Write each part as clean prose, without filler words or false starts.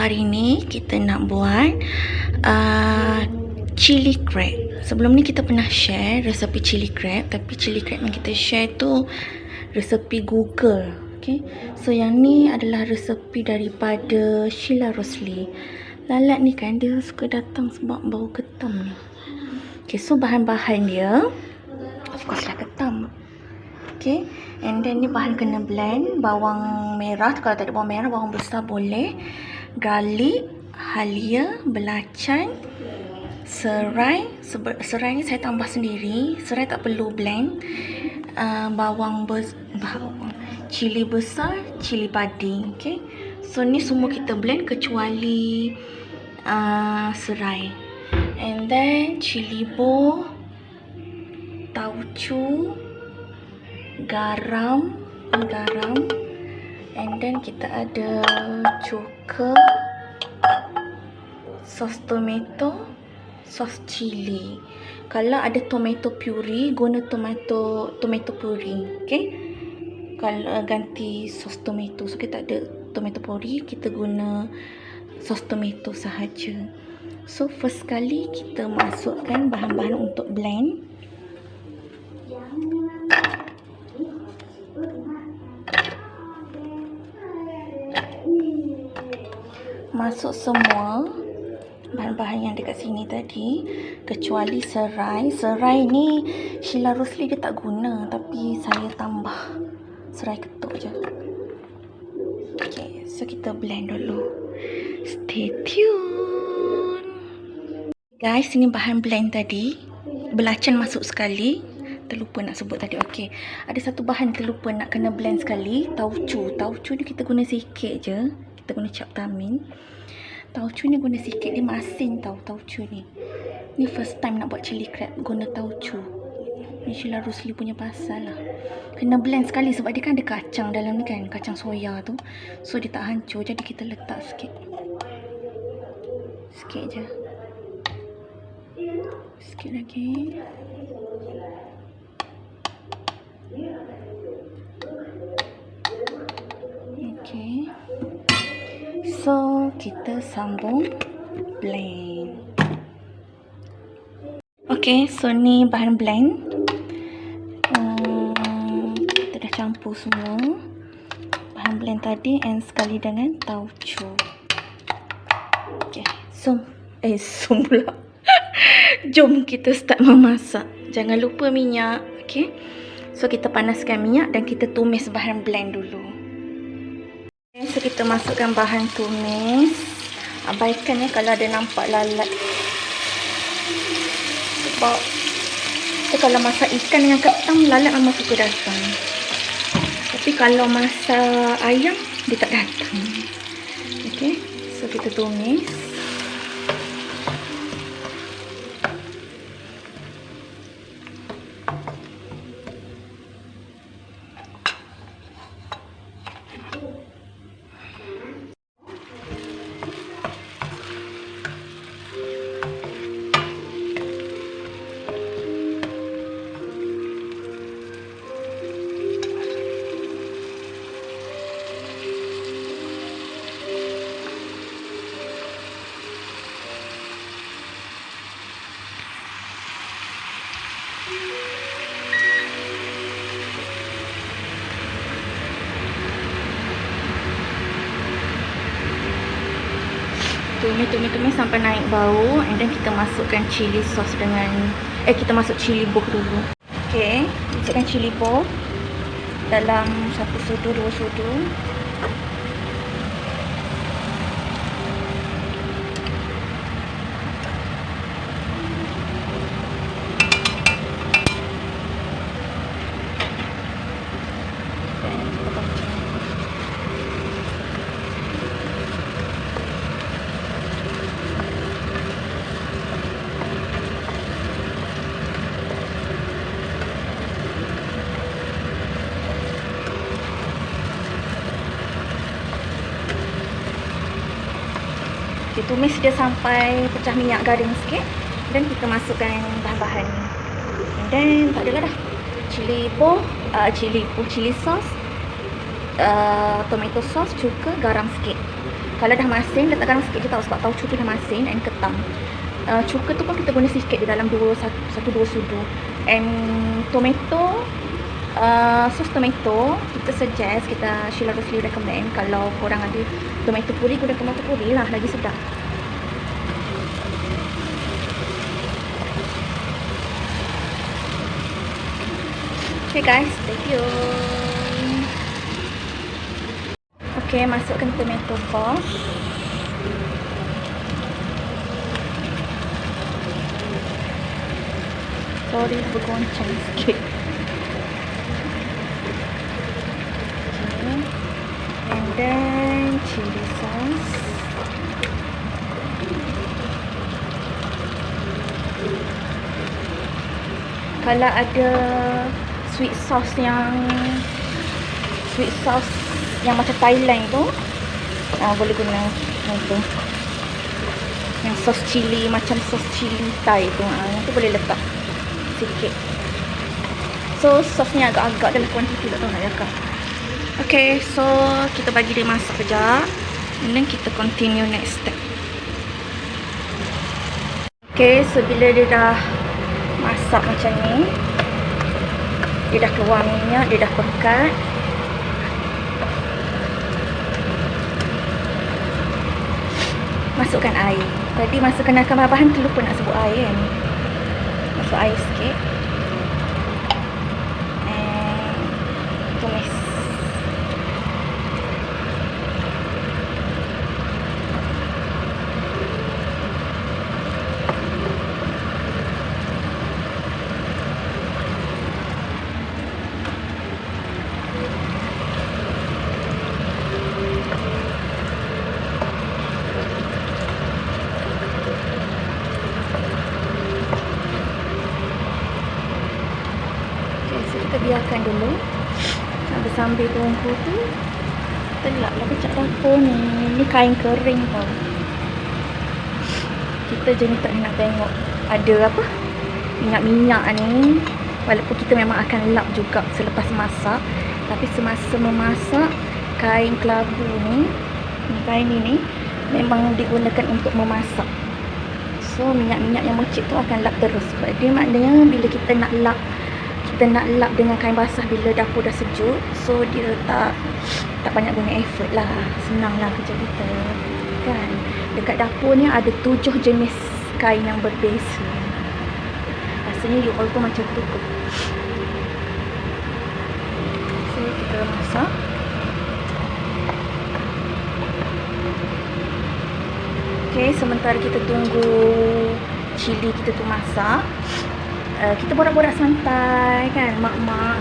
hari ni kita nak buat chili crab. Sebelum ni kita pernah share resepi chili crab, tapi chili crab yang kita share tu resepi Google. Okay, so yang ni adalah resepi daripada Sheila Rosli. Lalat ni kan dia suka datang sebab bau ketam ni. Okay, so bahan-bahan dia of course lah ketam. Okay, and then ni bahan kena blend. Bawang merah, kalau tak ada bawang merah, bawang besar boleh. Garlic, halia, belacan, serai. Serai ni saya tambah sendiri. Serai tak perlu blend. Cili besar, cili padi. Okay, so ni semua kita blend kecuali serai. And then cili bo, tauco, garam, and then kita ada cuka, sos tomato, sos cili. Kalau ada tomato puree, guna tomato puree. Okay, kalau ganti sos tomato, so kita ada tomato puree, kita guna sos tomato sahaja. So first kali kita masukkan bahan-bahan untuk blend. Masuk semua bahan-bahan yang dekat sini tadi kecuali serai. Serai ni Sheila Rosli dia tak guna, tapi saya tambah serai ketuk je. Okay, so kita blend dulu. Stay tune. Guys, ini bahan blend tadi. Belacan masuk sekali. Terlupa nak sebut tadi. Okay, ada satu bahan terlupa nak kena blend sekali. Tauco. Tauco ni kita guna sikit je. Kita guna cap tamin. Tauco ni guna sikit, dia masin tau tauco ni. Ni first time nak buat chili crab guna tauco. Ni Sheila Rosli punya pasal lah. Kena blend sekali sebab dia kan ada kacang dalam ni kan, kacang soya tu. So dia tak hancur, jadi kita letak sikit. Sikit je. Sikit lagi. Okay. So, kita sambung blend. Okay, so ni bahan blend. Kita dah campur semua bahan blend tadi and sekali dengan tauco. Okay, pula. Jom kita start memasak. Jangan lupa minyak. Okay, so kita panaskan minyak dan kita tumis bahan blend dulu. So kita masukkan bahan tumis. Abaikan ya kalau ada nampak lalat. Sebab kalau masak ikan dengan ketam, lalat memang suka datang. Tapi kalau masak ayam, dia tak datang. Okay, so kita tumis. Tumis sampai naik bau, and then kita masukkan chili sauce dengan kita masuk chili boh dulu. Okay, masukkan chili boh dalam 1 sudu, 2 sudu. Okay, tumis dia sampai pecah minyak garing sikit. Dan kita masukkan bahan-bahan ni. And then tak adalah dah. Chili sauce, tomato sauce, cuka, garam sikit. Kalau dah masin, letak garam sikit je tau, sebab tauco tu dah masin and ketam. Cuka tu pun kita guna sikit di dalam 1-2 sudu. And tomato, sos tomato kita suggest, kita Sheila Rosli recommend kalau korang ada tomato puri, guna tomato puri lah, lagi sedap. Okay guys, stay tuned. Okay, masukkan tomato sauce. Sorry, bergoncang sikit. Okay. And then chili sauce. Kalau ada sweet sauce yang macam Thailand tu, boleh guna yang tu. Yang sos cili, macam sos cili Thai tu, yang tu boleh letak sikit. So sosnya agak-agak dalam kuantiti, tak tahu nak yakak. Okay, so kita bagi dia masak kejap, and then kita continue next step. Okay, so bila dia dah masak macam ni, dia dah keluar minyak, dia dah pekat. Masukkan air. Tadi masukkan bahan-bahan tu lupa nak sebut air kan. Masuk air sikit. And tumis. Kita biarkan dulu sambil tunggu tu. Telak lah kecap dapur ni. Ni kain kering tau. Kita jenis tak nak tengok ada apa minyak-minyak ni. Walaupun kita memang akan lap juga selepas masak, tapi semasa memasak, kain kelabu ni, kain ni memang digunakan untuk memasak. So minyak-minyak yang mecik tu akan lap terus. Sebab dia maknanya bila kita nak lap dengan kain basah bila dapur dah sejuk, so dia tak banyak guna effort lah, senang lah kerja kita kan. Dekat dapur ni ada 7 jenis kain yang berbeza. Rasanya you all pun macam tu. So kita masak. Okay, sementara kita tunggu cili kita tu masak, kita borak-borak santai kan, mak-mak,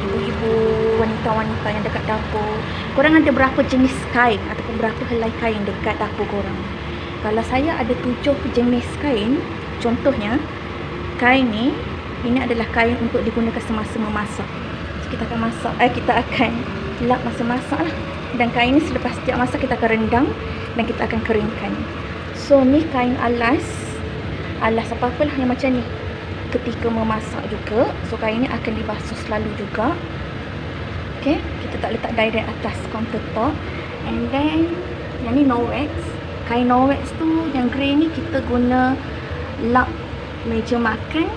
ibu-ibu, wanita-wanita yang dekat dapur. Korang ada berapa jenis kain ataupun berapa helai kain dekat dapur korang? Kalau saya ada 7 jenis kain. Contohnya, kain ni, ini adalah kain untuk digunakan semasa memasak. So, kita akan lap masa masak lah. Dan kain ni selepas setiap masak kita akan rendam dan kita akan keringkan. So ni kain alas apa-apa lah yang macam ni. Ketika memasak juga, so kain ni akan dibasuh selalu juga. Okay, kita tak letak direct atas countertop. And then yang ni no wax. Kain no wax tu yang grey ni kita guna lap meja makan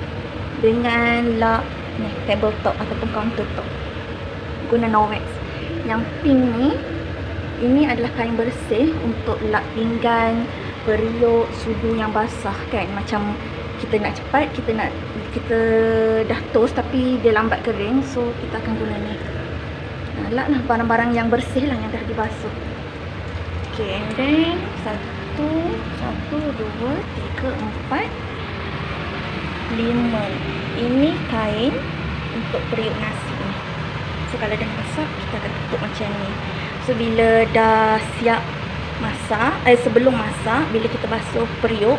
dengan lap ni tabletop ataupun countertop, guna no wax. Yang pink ni, ini adalah kain bersih untuk lap pinggan, periuk, sudu yang basah kan. Macam kita nak cepat, kita dah toast tapi dia lambat kering, so kita akan guna ni. Lap lah barang-barang yang bersih lah yang dah dibasuh. Okay, and then 1, 2, 3, 4, 5. Ini kain untuk periuk nasi ni. So kalau dah masak, kita akan tutup macam ni. So bila dah siap masak, sebelum masak, bila kita basuh periuk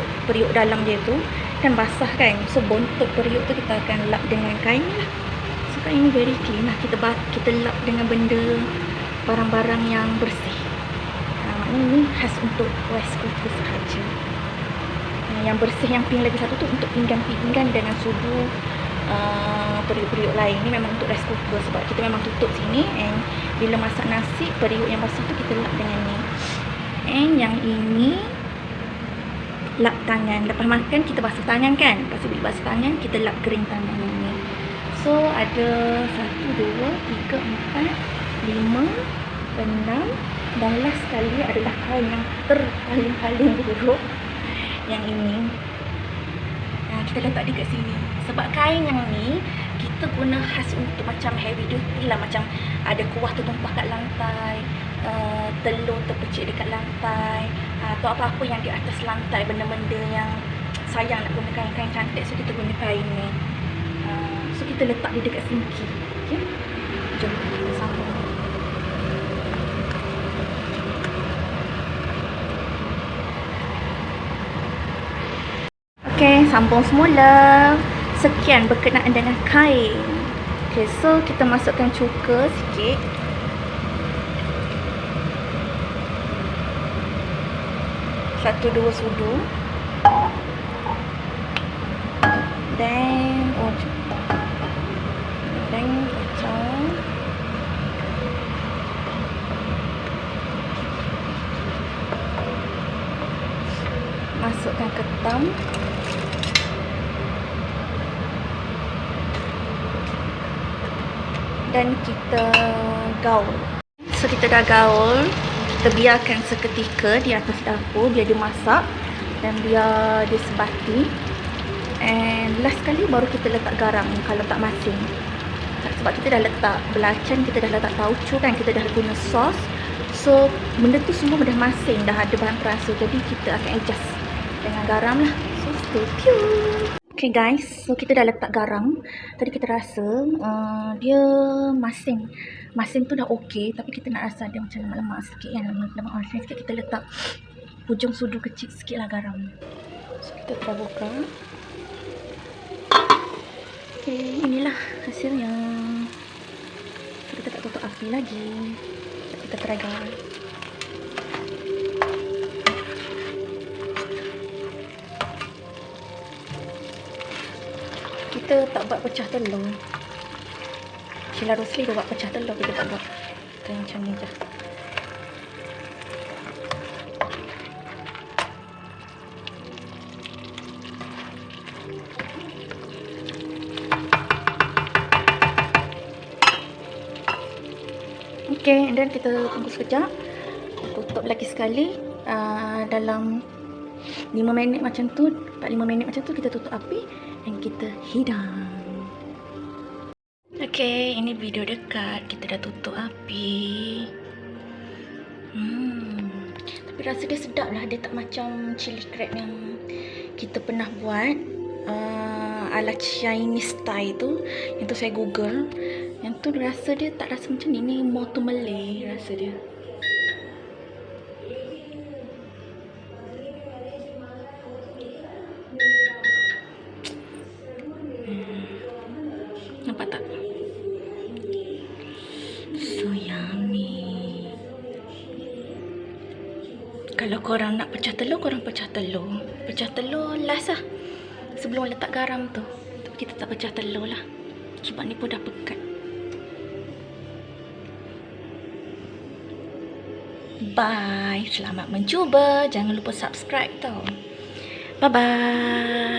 dalam dia tu kan basah kan. So bontot periuk tu kita akan lap dengan kain ni lah. So kain ni very clean lah. Kita lap dengan benda, barang-barang yang bersih. Maknanya ni khas untuk rice cooker sahaja. Yang bersih yang pink lagi satu tu untuk pinggan-pinggan dengan sudu periuk-periuk lain. Ni memang untuk rice cooker sebab kita memang tutup sini, and bila masak nasi, periuk yang basah tu kita lap dengan ni. And yang ini lap tangan. Lepas makan kita basuh tangan kan. Lepas bila basuh tangan kita lap kering tangan ini. So ada 1, 2, 3, 4, 5, 6 dan last sekali adalah kain yang paling buruk. Yang ini kita letak dekat sini. Sebab kain yang ni kita guna khas untuk macam heavy duty lah. Macam ada kuah tertumpah kat lantai, telur terpecik dekat lantai, atau apa-apa yang di atas lantai, benda-benda yang sayang nak guna kain-kain cantik. So kita guna kain ni. So kita letak dia dekat sinki. Okay? Jom kita sambung. Okay, sambung semula. Sekian berkenaan dengan kain. Okay, so kita masukkan cuka sikit. Satu dua sudu. Dan kacang. Masukkan ketam. Dan kita gaul. So kita dah gaul. Kita biarkan seketika di atas dapur biar dia masak dan biar dia sebati. And last sekali baru kita letak garam kalau tak masin. Sebab kita dah letak belacan, kita dah letak tauco kan, kita dah guna sos. So benda tu semua dah masin, dah ada bahan perasa. Jadi kita akan adjust dengan garam lah. So stay tuned. Okay guys, so kita dah letak garam. Tadi kita rasa dia masin. Masin tu dah okey, tapi kita nak rasa dia macam lemak-lemak sikit kan. Lemak masin sikit, kita letak hujung sudu kecil sikit lah garam. So kita try buka. Okay, inilah hasilnya. So kita tak tutup api lagi. Kita try garam. Kita tak buat pecah telur. Sheila Rosli dia buat pecah telur, kita tak buat. Kita macam ni je. Okay, and then kita tunggu sekejap. Tutup lagi sekali. Dalam 5 minit macam tu, 4-5 minit macam tu kita tutup api dan kita hidang. Okay, ini video dekat. Kita dah tutup api. Tapi rasa dia sedap lah. Dia tak macam chili crab yang kita pernah buat ala Chinese style tu. Yang tu saya google. Yang tu rasa dia tak rasa macam ni. Ni more to Malay rasa dia. Nampak tak? So yummy. Kalau korang nak pecah telur, korang pecah telur. Pecah telur last lah. Sebelum letak garam tu. Tapi kita tak pecah telur lah. Sebab ni pun dah pekat. Bye. Selamat mencuba. Jangan lupa subscribe tau. Bye-bye.